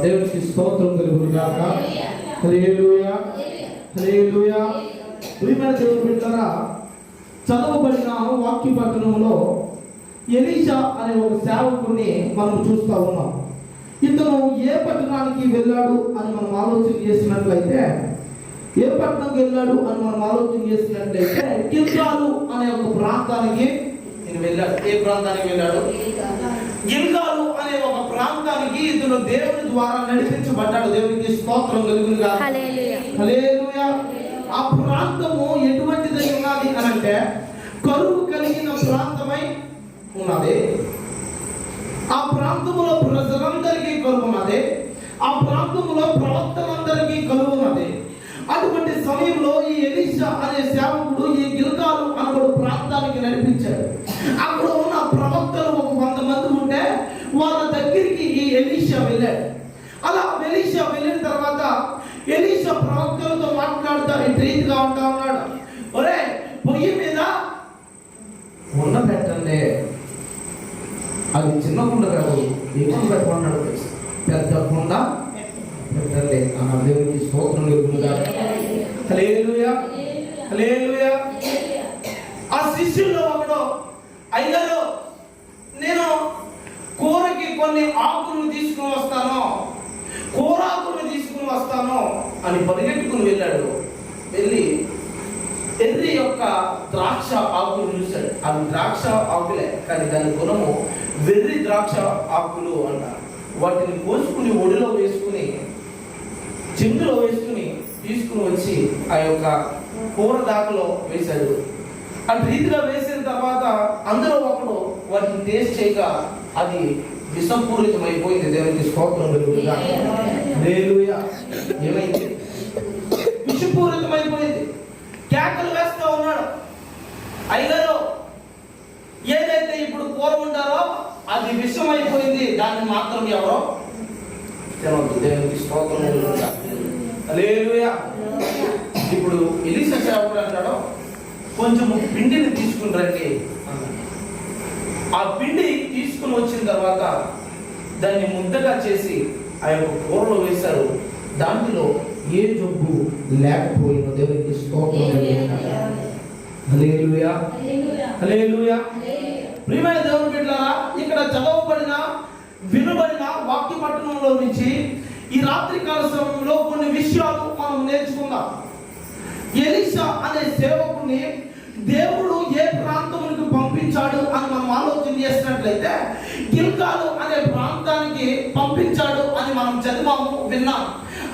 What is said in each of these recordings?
దేవునికి స్తోత్రం కలుగును గాక. హల్లెలూయా, హల్లెలూయా. ప్రియమైన దేవుని బిడ్డలారా, చదవబడిన వాక్య పట్టణంలో ఎలీషా అనే ఒక సేవకుడిని మనం చూస్తా ఉన్నాం. ఇతను ఏ పట్టణానికి వెళ్ళాడు అని మనం ఆలోచన చేసినట్లయితే, ఏ పట్టణంకి వెళ్ళాడు అని మనం ఆలోచన చేసినట్లయితే గిల్గాలు అనే ఒక ప్రాంతానికి నేను వెళ్ళాడు. ఏ ప్రాంతానికి వెళ్ళాడు? గిల్గాలు అనే ఒక ప్రాంతానికి ఇతను దేవుని ద్వారా నడిపించబడ్డాడు. దేవునికి స్తోత్రం కలుగును గాక. హల్లెలూయా. ఆ ప్రాంతము ఎటువంటిదై ఉన్నది అని అంటే కరువు కలిగిన ప్రాంతమై ఉన్నది. ఆ ప్రాంతములో ప్రజలందరికీ కరువు ఉన్నది. ఆ ప్రాంతములో ప్రవక్తలందరికీ కరువు ఉన్నది. అటువంటి సమయంలో ఈ ఎలీషా అనే సేవకుడు ఈ గిల్గాలు అనబడు ప్రాంతానికి నడిపించాడు. అక్కడ ఉన్న ప్రవక్తలు ఒక 100 మంది ఉంటే వాళ్ళ దగ్గరికి ఈ ఎలీషా వెళ్ళాడు. అలా ఎలీషా వెళ్ళిన తర్వాత ఎలీషా ప్రవక్తలతో మాట్లాడుతూ ఇటు రీతిగా ఉంటా ఉన్నాడు. ఒరే, పొయ్యి మీద కుండ పెట్టండి. అది చిన్న కుండ కాదు, ఎక్కువ పెట్టమన్నాడు. పెద్ద కుండ పెట్టండి. ఆ దేవునికి స్తోత్రం కలుగును గాక. హల్లెలూయా, హల్లెలూయా. ఆ శిష్యుల్లో ఒకడు, అయ్యగారు నేను కూరకి కొన్ని ఆకులను తీసుకుని వస్తాను, కూరాకులను తీసుకుని వస్తాను అని పరిగెట్టుకుని వెళ్ళాడు. వెళ్ళి ఎర్రి యొక్క ద్రాక్ష ఆకులు చూశాడు. అవి ద్రాక్ష ఆకులే, కానీ దాని గుణము వెర్రి ద్రాక్ష ఆకులు అంటారు. వాటిని కోసుకుని ఒడిలో వేసుకుని చిందులో వేసుకుని తీసుకుని వచ్చి ఆ యొక్క కూర దాకలో వేశాడు. అటు రీతిగా వేసిన తర్వాత అందరూ ఒకడు వాటిని టేస్ట్ చేయగా అది విషపూరితమైపోయింది. దేవునికి స్తోత్రం కలుగును గాక. హల్లెలూయా. ఏమైంది? విషపూరితమైపోయింది. కేకలు వేస్తూ ఉన్నాడు. అయ్యగారు, ఏదైతే ఇప్పుడు కూర ఉంటారో అది విషమైపోయింది, దాన్ని మాత్రం ఎవరో తినవద్దు. దేవునికి స్తోత్రం కలుగును గాక. హల్లెలూయా. ఇప్పుడు ఎలీషా సేవకుడు అంటాడు, కొంచెం పిండిని తీసుకుని రండి అన్నాడు. ఆ పిండి తీసుకుని వచ్చిన తర్వాత దాన్ని ముద్దగా చేసి ఆ యొక్క కూరలో వేశారు. దాంట్లో ఏ జబ్బు లేకపోయినా దేవునికి స్తోత్రం కలుగును గాక. హల్లెలూయా, హల్లెలూయా. ప్రియమైన దేవుని బిడ్డలారా, ఇక్కడ చదవబడిన వినబడిన వాక్య పట్టణంలో నుంచి ఈ రాత్రికాల సమయంలో కొన్ని విషయాలు మనం నేర్చుకుందాం. ఎలీషా అనే సేవకుని దేవుడు ఏ ప్రాంతములకు పంపించాడు అని మనం ఆలోచన చేసినట్లయితే గిల్గాలు అనే ప్రాంతానికి పంపించాడు అని మనం చదివాము, విన్నాము.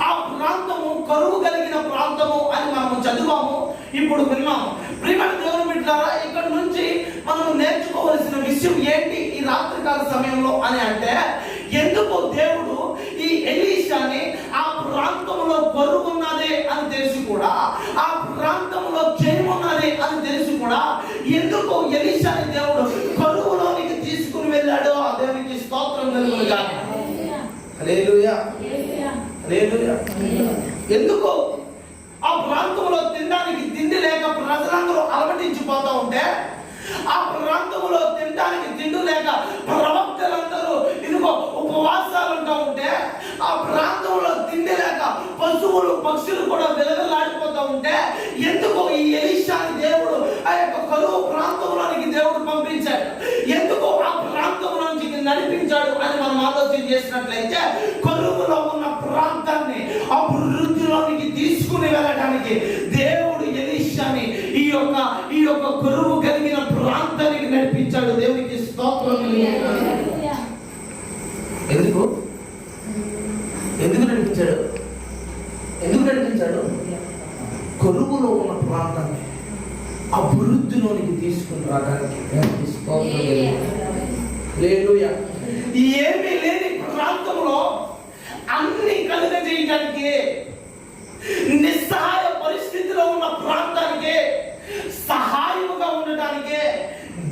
ఆ ప్రాంతము కరువు కలిగిన ప్రాంతము అని మనం చదివాము, ఇప్పుడు విన్నాము. ప్రియమైన దేవుని బిడ్డలారా, ఇక్కడ నుంచి మనం నేర్చుకోవలసిన విషయం ఏంటి ఈ రాత్రికాల సమయంలో అని అంటే, ఎందుకు దేవుడు ఈ ఎలీషాని ఆ ప్రాంతంలో కరువు ఉన్నదే అని తెలిసి కూడా, ఆ ప్రాంతంలో జయం ఉన్నది అని తెలిసి కూడా ఎందుకు ఎలీషాని దేవుడు కరువులోనికి తీసుకుని వెళ్ళాడో ఆ దేవునికి స్తోత్రం కలుగును గాక. హల్లెలూయా, హల్లెలూయా. ఎందుకు ఆ ప్రాంతంలో తినడానికి తిండి లేక ప్రజలందరూ అలమటించిపోతూ ఉంటే, ఆ ప్రాంతంలో తినడానికి తిండి లేక ప్రవక్తలందరూ ఇదిగో ఉపవాసాలు ఉంటా ఉంటే, ఆ ప్రాంతంలో తిండి లేక పశువులు పక్షులు కూడా వెలగలాడిపోతూ ఉంటే ఎందుకు ఈ ఎలీషాని దేవుడు ఆ యొక్క కరువు ప్రాంతంలోనికి దేవుడు పంపించాడు? ఎందుకు ఆ ప్రాంతంలో నుంచి నడిపించాడు అని మనం ఆలోచన చేసినట్లయితే, కరువులో ఉన్న ప్రాంతాన్ని అభివృద్ధిలోనికి తీసుకుని వెళ్ళడానికి దేవుడు ఎలీషాని ఈ యొక్క కరువు కలిగిన ప్రాంతానికి నడిపించాడు. దేవునికి స్తోత్రం. ఎందుకు నడిపించాడు? ఎందుకు నడిపించాడు? కరువులో ఉన్న ప్రాంతాన్ని అభివృద్ధిలోనికి తీసుకుని రావడానికి. దేవునికి స్తోత్రం. హల్లెలూయా. ఏమీ లేని ప్రాంతంలో అన్ని కలుగజేయడానికి, నిస్సహాయ పరిస్థితిలో ఉన్న ప్రాంతానికి సహాయముగా ఉండటానికి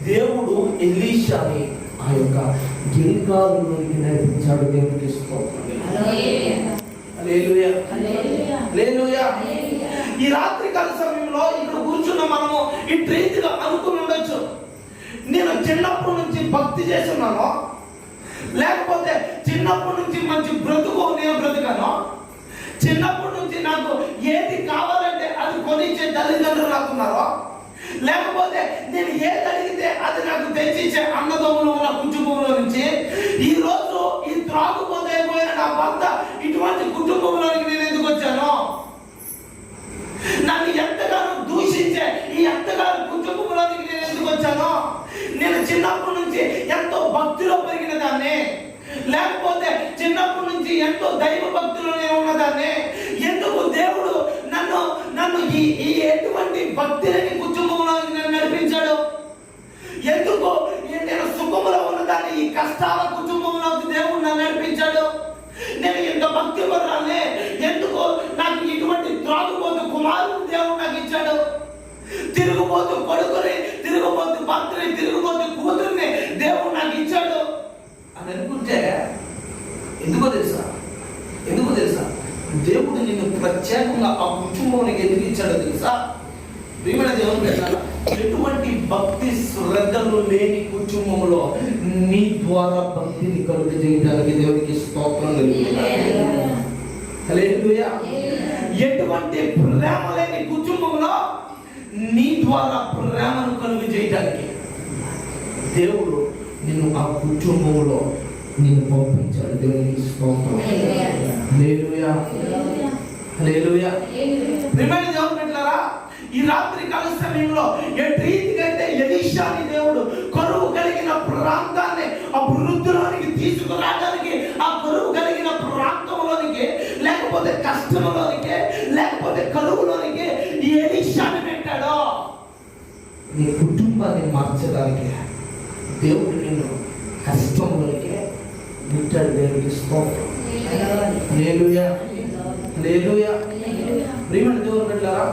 దేవుడు ఎలీషాని ఆ యొక్క గిల్గాలులోకి నడిపించాడు. దేవునికి స్తోత్రం. హల్లెలూయా, హల్లెలూయా. ఈ రాత్రికాల సమయంలో ఇక్కడ కూర్చున్న మనము ఈ రీతిగా అనుకుని ఉండొచ్చు, నేను చిన్నప్పటి నుంచి భక్తి చేస్తున్నాను, లేకపోతే చిన్నప్పటి నుంచి మంచి బ్రతుకు నేను తల్లిదండ్రులు నాకున్నారో, లేకపోతే నేను ఏది అడిగితే అది నాకు తెచ్చిచ్చే అన్నదమ్ములు ఉన్న కుటుంబంలో నుంచి ఈ రోజు ఈ త్రాగుపోతే అయిపోయిన నా భర్త ఇటువంటి కుటుంబంలోనికి నేను ఎందుకు వచ్చాను? నన్ను ఎంతగానో దూషించే ఈ ఎంతగానో కుటుంబంలోనికి నేను ఎందుకు వచ్చాను? నేను చిన్నప్పటి నుంచి ఎంతో భక్తిలో పెరిగిన దాన్ని, లేకపోతే చిన్నప్పటి నుంచి ఎంతో దైవ భక్తిలో నేను ఉన్నదాన్ని, ఎందుకు దేవుడు నన్ను నన్ను ఈ ఎటువంటి భక్తి లేని కుటుంబంలోకి నన్ను నడిపించాడు? ఎందుకు నేను సుఖంలో ఉన్నదాన్ని ఈ కష్టాల కుటుంబంలోకి దేవుడు నన్ను నడిపించాడు? నేను ఇంత భక్తి పడాలి, ఎందుకు నాకు ఇటువంటి త్రాగుబోతు కుమారుడు దేవుడు నాకు ఇచ్చాడు? తిరుగుబోతు కొడుకుని, తిరుగుబోతు భక్తుని, తిరుగుబోతు కూతుర్ని దేవుడు నాకు ఇచ్చాడు అని అనుకుంటే ఎందుకో తెలుసా? దేవుడు నిన్ను ప్రత్యేకంగా ఆ కుటుంబానికి ఎందుకు ఇచ్చాడో తెలుసా? ప్రియమైన దేవుని బిడ్డలారా, ఎటువంటి భక్తి శ్రద్ధలు లేని కుటుంబంలో నీ ద్వారా భక్తిని కలుగజేయడానికి దేవునికి స్తోత్రం కలుగుతుంది. హల్లెలూయా. ఎటువంటి ప్రేమ లేని కుటుంబంలో నీ ద్వారా ప్రేమను కలుగజేయడానికి దేవుడు నిన్ను ఆ కుటుంబంలో నిన్ను పంపించాడు. దేవునికి స్తోత్రం. హల్లెలూయా, హల్లెలూయా. ప్రియమైన దేవుని బిడ్డలారా, ఈ రాత్రి కాల సమయంలో ఎట్రీతికంటే ఎలీషాని దేవుడు కరువు కలిగిన ప్రాంతాన్ని అభివృద్ధిలోనికి తీసుకురావడానికి, ఆ కరువు కలిగిన ప్రాంతంలోనికి, లేకపోతే కష్టంలోనికి, లేకపోతే కరువులోనికి ఈ ఎలీషాని పెట్టాడో నీ కుటుంబాన్ని మార్చడానికి దేవుడు నిన్ను కష్టంలోనికి పెట్టాడు. దేవునికి స్తోత్రం. హల్లెలూయా, హల్లెలూయా. ప్రియమైన దేవుని బిడ్డలారా,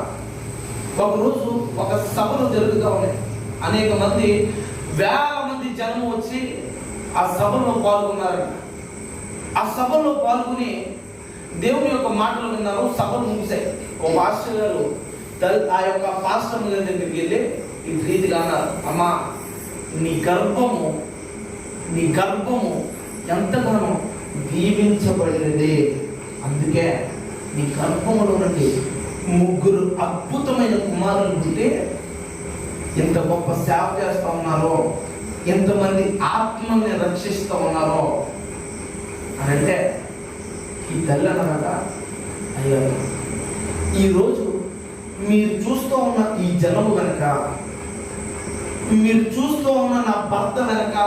ఒకరోజు ఒక సభలు జరుగుతూ ఉన్నాయి. అనేక మంది, వేల మంది జనం వచ్చి ఆ సభలో పాల్గొన్నారు. ఆ సభలో పాల్గొని దేవుని యొక్క మాటలు విన్నారు. సభలు ముగిశాయి. ఓ పాస్టర్ గారు ఆ యొక్క పాస్టర్ దగ్గరికి వెళ్ళి ఈ రీతిగా అన్నారు, అమ్మా నీ గర్భము ఎంతగానో దీవించబడినది, అందుకే నీ గర్భములో నుండి 3 అద్భుతమైన కుమారులు పుట్టి ఎంత గొప్ప సేవ చేస్తూ ఉన్నారో, ఎంతమంది ఆత్మల్ని రక్షిస్తూ ఉన్నారో అని అంటే ఈ తల్లి అన్నమాట, అయ్యా ఈరోజు మీరు చూస్తూ ఉన్న ఈ జనము వెనక, మీరు చూస్తూ ఉన్న నా భర్త వెనక,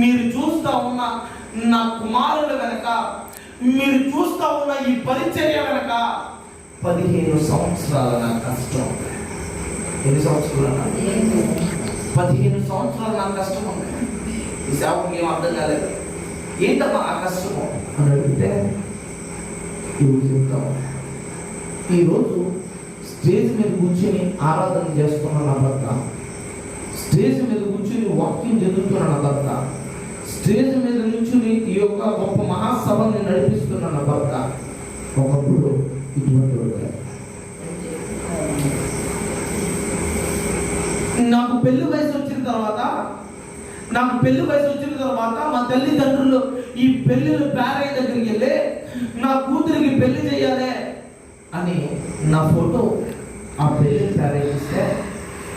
మీరు చూస్తూ ఉన్న నా కుమారుల వెనక, మీరు చూస్తూ ఉన్న ఈ పరిచర్య వెనక 15 సంవత్సరాల నా కష్టం. ఎన్ని సంవత్సరాలు? 15 సంవత్సరాలు నా కష్టం ఉంది. ఈ సేవకు ఏం అర్థం కాలేదు. ఏంటమ్మా ఆ కష్టము అని అడిగితే ఈరోజు చెప్తాము. ఈరోజు స్టేజ్ మీద కూర్చొని ఆరాధన చేస్తున్న నా భర్త, స్టేజ్ మీద కూర్చొని వాక్యం చదువుతున్న నా భర్త, స్టేజ్ మీద నుంచుని ఈ యొక్క గొప్ప మహాసభని నడిపిస్తున్న నా భర్త ఒకప్పుడు ఇటువంటి నాకు పెళ్లి వయసు వచ్చిన తర్వాత మా తల్లిదండ్రులు ఈ పెళ్లిళ్ళు పేరయ్య దగ్గరికి వెళ్ళి నా కూతురికి పెళ్లి చేయాలి అని నా ఫోటో ఆ పెళ్లి పేరయ్య ఇస్తే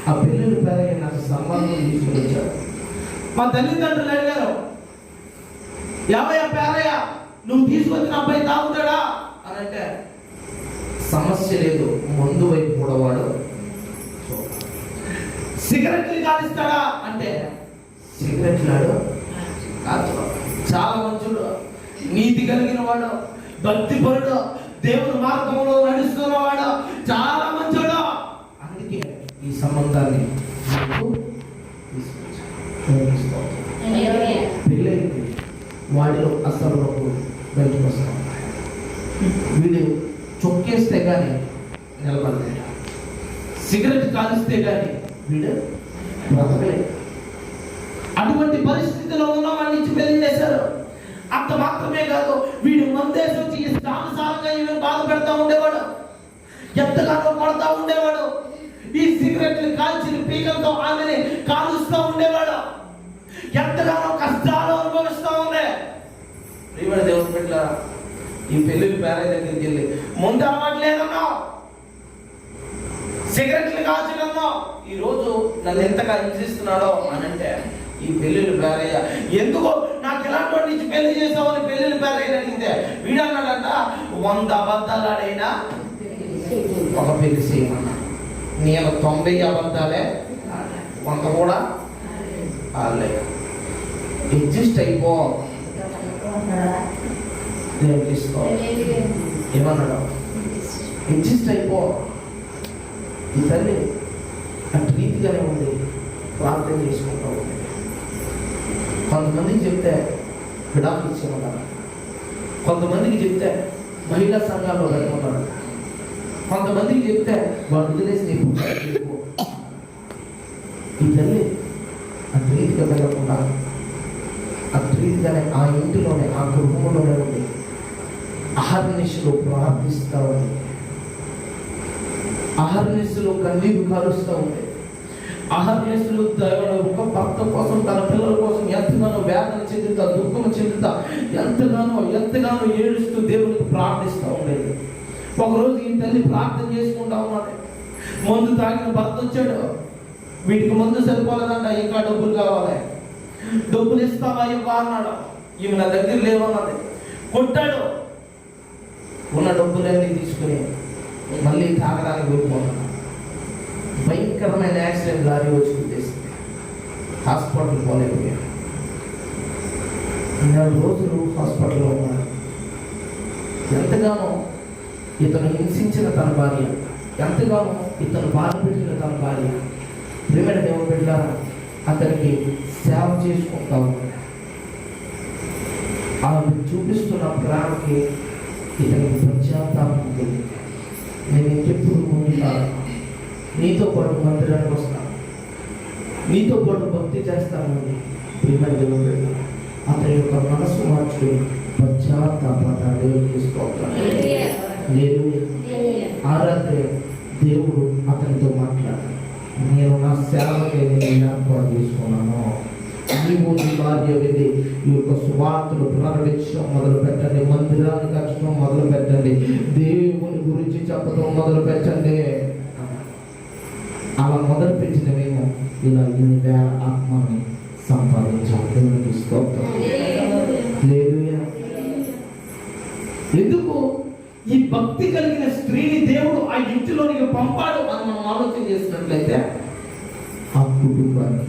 ఆ పెళ్లి పేరయ్య నాకు సంబంధం తీసుకుని వచ్చాడు. మా తల్లిదండ్రులు అడిగారు, యాభై పేరయ్య నువ్వు తీసుకొచ్చిన అబ్బాయి తాగుతాడా అని అంటే, సమస్య లేదు, ముందు వైపు కూడవాడు. సిగరెట్లు కాలుస్తాడా అంటే, సిగరెట్లాడు చాలా మంచుడు, నీతి కలిగిన వాడు, భక్తిపరుడు, దేవుని మార్గంలో నడుస్తున్నవాడు, చాలా మంచోడు. అందుకే ఈ సంబంధాన్ని పెళ్ళైంది. వాడిలో అసలు బయటకు వస్తాం. వీడు చొక్కేస్తే కానీ నిలబడలేడు, సిగరెట్ కాలిస్తే కానీ వీడు బ్రతకలేడు. అటువంటి పరిస్థితిలో ఉన్న వాడి నుంచి పెళ్లి చేశారు. అంత మాత్రమే కాదు, వీడు మందేసి వచ్చి ఇష్టానుసారంగా ఈమెను బాధ పెడతా ఉండేవాడు, ఎంతగానో కొడతా ఉండేవాడు. ఈ సిగరెట్లు కాల్చిన పీకలతో ఆమెని కాలుస్తూ ఉండేవాడు. ఎంతగానో కష్టాలు అనుభవిస్తూ ఉండే. ప్రియమైన దేవుని బిడ్డలారా, ఈ పెళ్లికి పేరయ్య దగ్గరికి వెళ్ళి ముందు అలవాటు లేదన్నావు, సిగరెట్లు కాల్చడంలో ఈరోజు నన్ను ఎంతగా హింసిస్తున్నాడో అని అంటే ఈ పెళ్ళిళ్ళు పేరయ్య ఎందుకో నాకు ఇలాంటి వాడి నుంచి పెళ్లి చేసావని పెళ్ళిళ్ళు పేరయ్య అడిగితే వీడన్నాడంట 100 అబద్ధాలు ఆడైనా ఒక పెళ్లి చేయమన్నా. నేను 90 అబద్ధాలే 100 కూడా ఆడలే. అడ్జస్ట్ అయిపో తీసుకో ఏమన్నాడు, అడ్జస్ట్ అయిపో. ఈ తల్లి అటు రీతిగానే ఉంది, ప్రార్థన చేసుకుంటూ ఉంది. కొంతమందికి చెప్తే విడాకులు ఇచ్చేమన్నారు, కొంతమందికి చెప్తే మహిళా సంఘాల్లో వెళ్ళమన్నారు, కొంతమందికి చెప్తే వాళ్ళు వదిలేసి ఈ తల్లి అటు రీతిగా వెళ్ళకుండా అటు రీతిగానే ఆ ఇంటిలోనే ఆ కుటుంబంలోనే ఉంది. అహర్నిశలు ప్రార్థిస్తూ ఉంది, అహర్నిశలు కన్నీరు కారుస్తూ ఉంది, అహర్నిశలు ఒక భర్త కోసం తన పిల్లల కోసం ఎంతగానో వేదన చెందుతా దుఃఖం చెందుతా ఎంతగానో ఏడుస్తూ దేవునికి ప్రార్థిస్తూ ఉండేది. ఒకరోజు ఈ తల్లి ప్రార్థన చేసుకుంటా ఉన్నది. మందు తాగిన భర్త వచ్చాడు, వీటికి మందు సరిపోలేదంట, ఇంకా డబ్బులు కావాలి, డబ్బులు ఇస్తావా ఇవ్వా అన్నాడు. ఈమె నా దగ్గర లేవన్నది, కొట్టాడు. ఉన్న డబ్బులన్నీ తీసుకుని మళ్ళీ తాగడానికి వెళ్ళిపోతున్నాడు. భయంకరమైన యాక్సిడెంట్, లారీ వచ్చి గుద్దేసింది, హాస్పిటల్ పోలేకపోయాడు. 2 రోజులు హాస్పిటల్లో ఉన్నాడు. ఎంతగానో ఇతను హింసించిన తన భార్య, ఎంతగానో ఇతను బాధపెట్టిన తన భార్య ప్రేమైన దేవుని బిడ్డలారా అతనికి సేవ చేసుకుంటా ఉన్నాడు. ఆమె చూపిస్తున్న ప్రేమకి ఇతనికి పశ్చాత్తాపం ఉంటుంది. నేను ఇంకెప్పుడు ఉంటాను, నీతో పాటు మందిరానికి వస్తాను, నీతో పాటు భక్తి చేస్తాను. ప్రేమైన దేవుని బిడ్డ అతని యొక్క మనసు మార్చుకుని పశ్చాత్తాపడ్డాడు. దేవుడు తీసుకోవాలి లేదు. ఆ రాత్రి దేవుడు అతనితో మాట్లాడాడు. నేను నా సేవకి ఏర్పాటు చేసుకున్నాను, నీవు నీ భార్య వెళ్ళి ఈ యొక్క సువార్తలు పునర్వించడం మొదలు పెట్టండి, మందిరాన్ని కట్టడం మొదలు పెట్టండి, దేవుని గురించి చెప్పడం మొదలు పెట్టండి. అలా మొదలు పెట్టిన మేము ఇలా 8,000 ఆత్మని సంపాదించాం. దేవునికి స్తోత్రం. హల్లెలూయా. ఎందుకు ఈ భక్తి కలిగిన స్త్రీని దేవుడు ఆ ఇంటిలోనికి పంపాడు అని మనం ఆలోచన చేసినట్లయితే ఆ కుటుంబాన్ని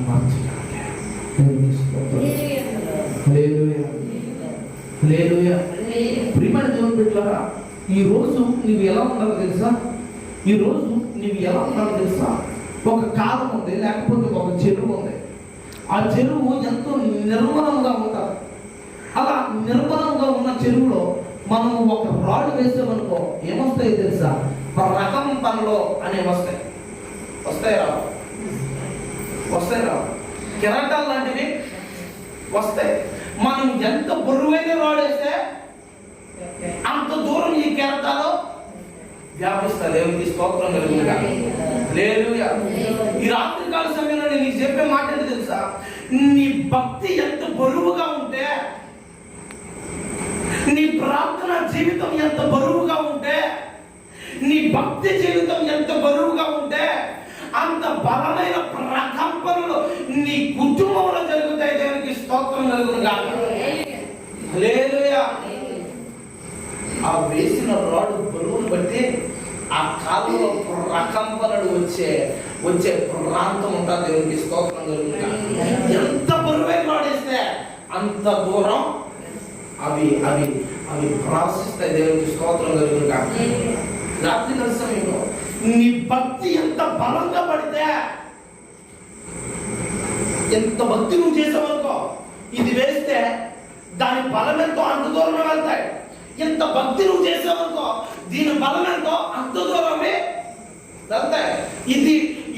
మార్చడానికి. ప్రియమైన దేవుని బిడ్డలారా, ఈ రోజు నువ్వు ఎలా ఉండాలో తెలుసా? ఈ రోజు నువ్వు ఎలా ఉండాలో తెలుసా? ఒక కాలం ఉంది, లేకపోతే ఒక చెరువు ఉంది. ఆ చెరువు ఎంతో నిర్మలంగా ఉంటుంది. అలా నిర్మలంగా ఉన్న చెరువులో మనం ఒక రాడ్ వేసామనుకో ఏమొస్తాయి తెలుసా? రకం పనులు అనేవి వస్తాయి. వస్తాయి రా కెరటాలు లాంటివి వస్తాయి. మనం ఎంత బరువైన రాడ్ వేస్తే అంత దూరం ఈ కెరటాలు వ్యాపిస్తా. దేవునికి స్తోత్రం కలుగునుగా. హల్లెలూయా. ఈ రాత్రి కాల సమయంలో నేను నీకు చెప్పే మాట ఏంటి తెలుసా? నీ భక్తి ఎంత బరువుగా ఉంటే, నీ ప్రార్థన జీవితం ఎంత బరువుగా ఉంటే, నీ భక్తి జీవితం ఎంత బరువుగా ఉంటే అంత బలమైన ప్రకంపనలు నీ కుటుంబంలో జరుగుతాయి. దేవునికి స్తోత్రం కలుగునుగా. హల్లెలూయా. ఆ వేసిన రాడు బరువును బట్టి ఆ కాలంలో ప్రకంపనలు వచ్చే ప్రాంతం ఉంటుంది. దేవునికి స్తోత్రం కలుగునుగా. ఎంత బరువైన రాడేస్తే అంత దూరం అవి అవి అవి ప్రాసిస్తాయి. దేవునికి స్తోత్రం కలుగునుగా. రాత్రి సమయంలో నీ భక్తి ఎంత బలంగా పడితే, ఎంత భక్తి నువ్వు చేసావనుకో, ఇది వేస్తే దాని బలం ఎంతో అంత దూరం వెళ్తాయి. ఎంత భక్తి నువ్వు చేసావనుకో, దీని బలం ఎంతో అంత దూరమే వెళ్తాయి.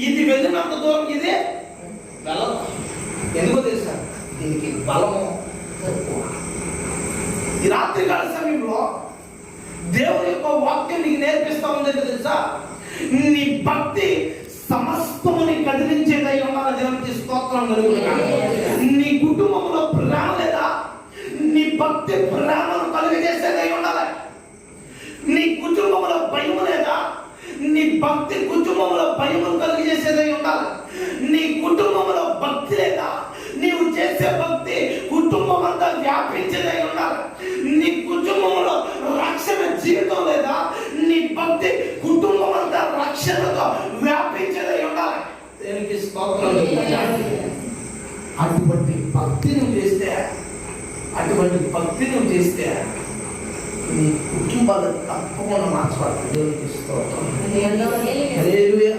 ఇది వెళ్ళినంత దూరం ఇది వెళ్ళదు. ఎందుకో తెలుసా? దీనికి బలము తక్కువ. ఈ రాత్రి కాల సమయంలో దేవుని యొక్క వాక్యం నీకు నేర్పిస్తా ఉందంటే తెలుసా? నీ భక్తి సమస్తముని కదిలించేదై ఉండాలి. దేవునికి స్తోత్రం కలుగునుగా. నీ కుటుంబంలో ప్రేమ లేదా? నీ భక్తి ప్రేమను కలిగజేసేదై ఉండాలి. నీ కుటుంబంలో భయం లేదా? నీ భక్తి భక్తి నువ్వు చేస్తే, అటువంటి భక్తి నువ్వు చేస్తే నీ కుటుంబాలు తప్పకుండా మార్చబడతాయి. దేవునికి స్తోత్రం. హల్లెలూయా,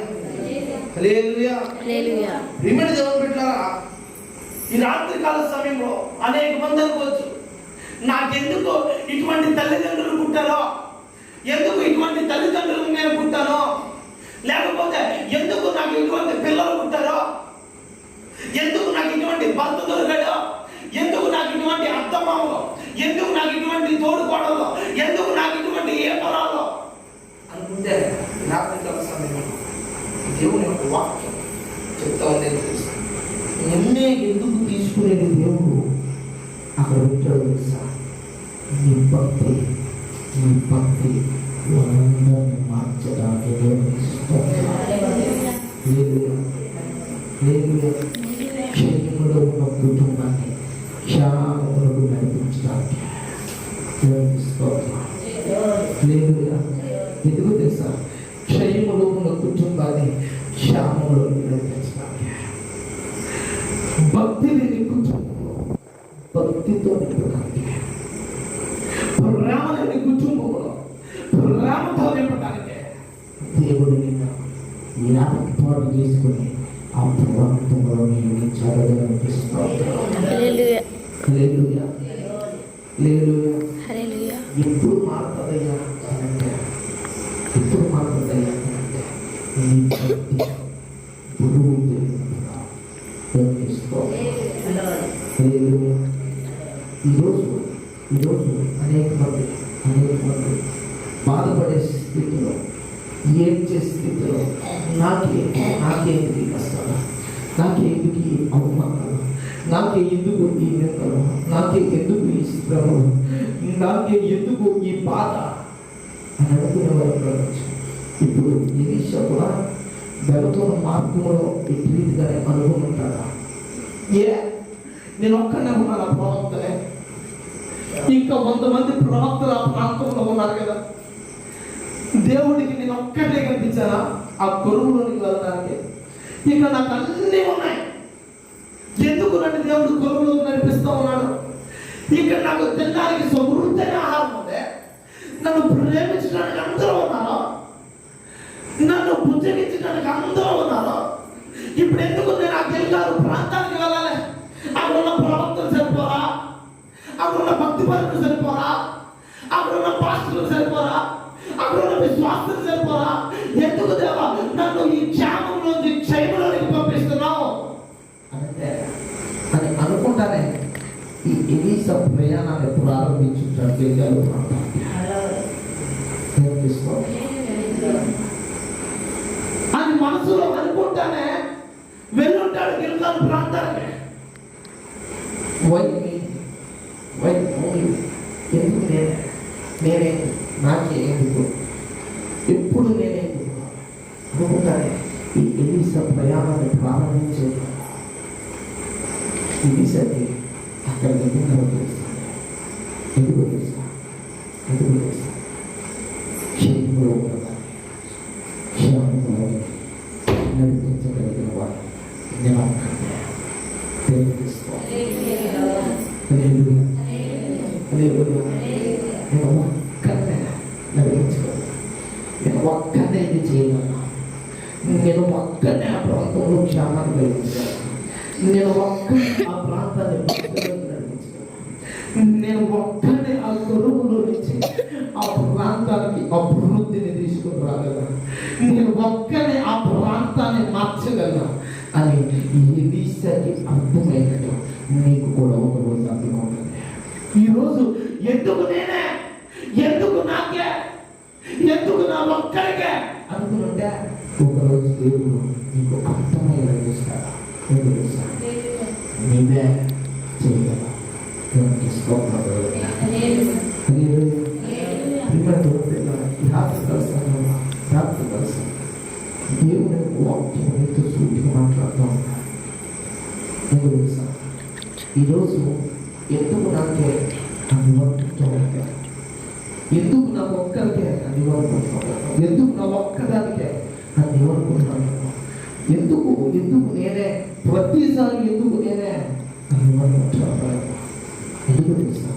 హల్లెలూయా, హల్లెలూయా. ప్రియమైన దేవుని బిడ్డలారా, ఈ రాత్రి కాల సమయంలో అనేక మంది అనుకోవచ్చు, నాకెందుకు ఇటువంటి తల్లిదండ్రులు పుట్టారో, ఎందుకు ఇటువంటి తల్లిదండ్రులు నేను పుట్టానో, లేకపోతే ఎందుకు నాకు ఇటువంటి పిల్లలు పుట్టారో, ఎందుకు నాకు ఇటువంటి భర్త దొరికాడో, ఎందుకు నాకు ఇటువంటి అత్తమామలో, ఎందుకు నాకు ఇటువంటి తోడుకోవడంలో, ఎందుకు నాకు ఇటువంటి ఏపరాలో అనుకుంటే రాత్రికాల సమయంలో దేవుని యొక్క వాక్యం చెప్తా ఉంది. నిన్నే ఎందుకు తీసుకునేది దేవుడు అక్కడ పెట్టాడు తెలుసా? నీ భక్తి వాళ్ళందరినీ మార్చడానికి క్షేమంలో ఉన్న కుటుంబాన్ని క్షేమంలో నడిపించడానికి ఎందుకు తెలుసా? క్షయములో ఉన్న కుటుంబాన్ని క్షేమంలో నడిపించడానికి భక్తి లేని కుటుంబంలో భక్తితో నింపడానికి, ప్రేమ లేని కుటుంబంలో ప్రేమతో నింపడానికి దేవుడు నిన్ను ఏర్పాటు చేసుకుని ఆ ప్రాంతంలో నేను ఎప్పుడు మారుతుందయ్యా అంటే, ఎప్పుడు మారుతుందయ్యా అంటే నీ భక్తి గురువు ఈరోజు అనేక మంది బాధపడే స్థితిలో, ఏడ్చే స్థితిలో నాకేందుకు ఈ కష్టాలు, నాకెందుకు ఈ అవమానాలు, నాకే ఎందుకు ఈ నిందలు, నాకే ఎందుకు ఈ శ్రమలు, నాకే ఎందుకు ఈ బాధ అని అనుకునేవారు. ఇప్పుడు ఎలీషా కూడా వెళుతున్న మార్గంలో ఈ రీతిగానే అనుకుంటారా? నేను ఒక్కనే ఉన్నాను ఆ ప్రవక్తనే, ఇంకా 100 మంది ప్రవక్తలు ఆ ప్రాంతంలో ఉన్నారు కదా, దేవుడికి నేను ఒక్కటే కనిపించానా ఆ కొరువులోనికి వెళ్ళడానికి? ఇక నాకు అన్నీ ఉన్నాయి, ఎందుకు నన్ను దేవుడు కొరువులో నడిపిస్తూ ఉన్నాడు? ఇక్కడ నాకు తినడానికి సమృద్ధైన ఆహారం ఉంది, నన్ను ప్రేమించడానికి అందరూ ఉన్నారు, నన్ను బుజ్జగించడానికి అందరూ ఉన్నారు. ఇప్పుడు ఎందుకు నేను ఆ గిల్గారు ప్రాంతానికి వెళ్ళాలి? అక్కడ ఉన్న ప్రవక్తలు సరిపోరా? అక్కడ ఉన్న భక్తి పరులు సరిపోరా? అక్కడ ఉన్న పాస్టర్లు సరిపోరా? అక్కడ ఉన్న విశ్వాసులు సరిపోరా? ఎందుకు దేవా నన్ను ఈ క్షేమంలోంచి క్షయములోనికి పంపిస్తున్నావు అని అనుకుంటానే ఈ ఎలీషా ప్రయాణాన్ని ప్రారంభించుంటాడు గిల్గాలు ప్రాంతానికి. అని మనసులో అనుకుంటానే వెళ్ళుంటాడు గిల్గాలు ప్రాంతానికి. ఎందుకు నేనే నాకే ఎందుకు, ఎప్పుడు నేనే అనుకుంటానే ఈ ఎలీషా ప్రయాణాన్ని ప్రారంభించే ఎలీషాకి అక్కడ ఎందుకు తెలుస్తాను, ఎందుకు క్షేమంలో ఉన్నదాన్ని క్షేమంలో నడిపించగలిగిన వాడు నేను నేను ఒక్కనే నడిపించగలను, నేను ఒక్కనే ఇది చేయగలను, నేను ఒక్కనే ఆ ప్రాంతంలో క్షేమాన్ని కలిగించగలను, నేను ఒక్కనే ఆ ప్రాంతాన్ని నడిపించగలను, నేను ఒక్కనే ఆ కొరువులో నుంచి ఆ ప్రాంతానికి అభివృద్ధిని తీసుకుని రాగలను, నేను ఒక్కనే ఆ ప్రాంతాన్ని మార్చగలను అని ఎలీషాకి అర్థమైనట్టు నీకు కూడా ఒక రోజు అర్థమవుతుంది. ఈరోజు ఎందుకు నేనే, ఎందుకు నాకే, ఎందుకు నా ఒక్కరికే అనుకుంటే ఒకరోజు దేవుడు నీకు అర్థమయ్యేలా చేస్తాడా? ఎందుకు తెలుసా? నీవే చేయగల దేవుని వాక్యం ఎంతో సూటిగా మాట్లాడుతూ ఉంటాడు. ఎందుకు తెలుసా? ఈరోజు ఎందుకు నాకే అని వర్తిస్తూ ఉంటాను, ఎందుకు నా ఒక్కరికే అని వర్తిస్తాను, ఎందుకు నా ఒక్కదానికే అని వర్తిస్తున్నాను, ఎందుకు నేనే ప్రతిసారి ఎందుకు నేనే ఎందుకు తెలుసా?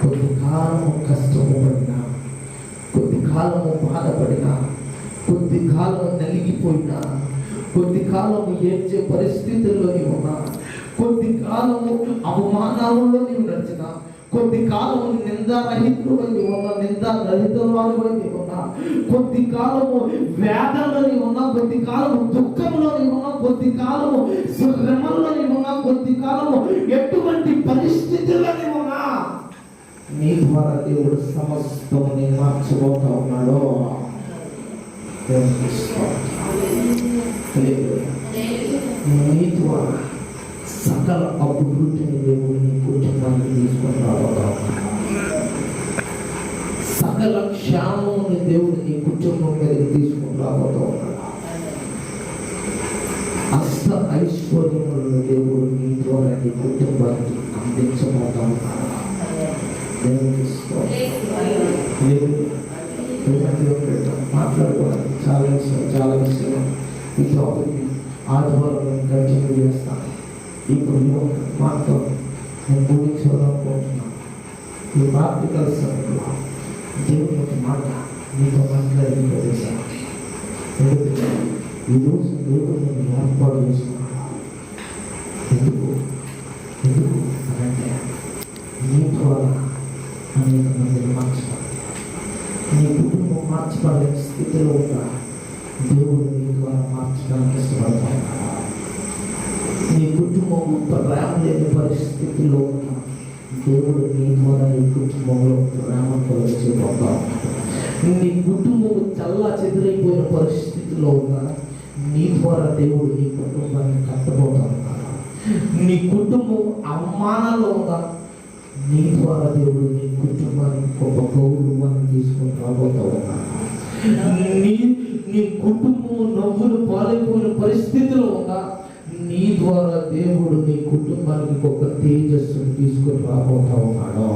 కొద్ది కాలము కష్టము పడినా, కొద్ది కాలము బాధపడినా, కొద్ది కాలము నలిగిపోయినా, కొద్ది కాలము ఏడ్చే పరిస్థితుల్లో నీవు ఉన్నా, కొద్ది కాలము అవమానాలలో నీవు నడిచిన, కొద్ది కాలము నిందారహితుడుగా నీవు ఉన్నా, నిందారహితురాలుగా నీవు ఉన్నా, కొద్ది కాలము వేదనలో నీవు ఉన్నా, కొద్ది కాలము దుఃఖంలో నీవు ఉన్నా, కొద్ది కాలము శ్రమల్లో నీవు ఉన్నా, కొద్ది కాలము ఎటువంటి పరిస్థితుల్లో నీవు ఉన్నా, నీ ద్వారా దేవుడు సమస్తముని మార్చబోతా ఉన్నాడో. నీ ద్వారా సకల అభివృద్ధిని దేవుడు నీ కుటుంబానికి తీసుకొని రాబోతా ఉన్నాడు. సకల క్షేమముని దేవుడు నీ కుటుంబం మీదకి తీసుకొని రాబోతా ఉన్నాడు. అష్ట ఐశ్వర్యములను దేవుడు నీ ద్వారా నీ కుటుంబానికి అందించబోతా ఉన్నాడు. మాట్లాడుకోవాలి చాలా విషయం. ఈ టాపిక్ ఆదివారం నేను కంటిన్యూ చేస్తాను. ఇప్పుడు మాతో నేను ముగించాలనుకుంటున్నాను. ఈ ప్రాక్టికల్ సమయంలో దేవుని యొక్క మాట మీతో మాట్లాడి ప్రదేశాలు ఎందుకంటే ఈరోజు దేవుడు నేను ఏర్పాటు చేసుకున్నాను. ఎందుకు అంటే నీ ద్వారా అనేక మందిని మార్చబడి, నీ కుటుంబం మార్చబడే స్థితిలో ఉన్న దేవుడు నీ ద్వారా మార్చడానికి ఇష్టపడతాడు. నీ కుటుంబం ప్రేమ లేని పరిస్థితిలో ఉన్న దేవుడు నీ ద్వారా నీ కుటుంబంలో ప్రేమ కలిగిపోతా ఉన్నాడు. నీ కుటుంబం చల్లా చెదిరైపోయిన పరిస్థితిలో ఉన్న నీ ద్వారా దేవుడు నీ కుటుంబాన్ని కట్టబోతా ఉన్నాడు. నీ కుటుంబం అవమానాల్లో ఉన్న నీ ద్వారా దేవుడు నీ కుటుంబానికి గొప్ప గౌరవాన్ని తీసుకొని రాబోతా ఉన్నాడు. నీ కుటుంబం నవ్వులు పాలైపోయిన పరిస్థితిలో ఉన్నా నీ ద్వారా దేవుడు నీ కుటుంబానికి గొప్ప తేజస్సును తీసుకొని రాబోతా ఉన్నాడు.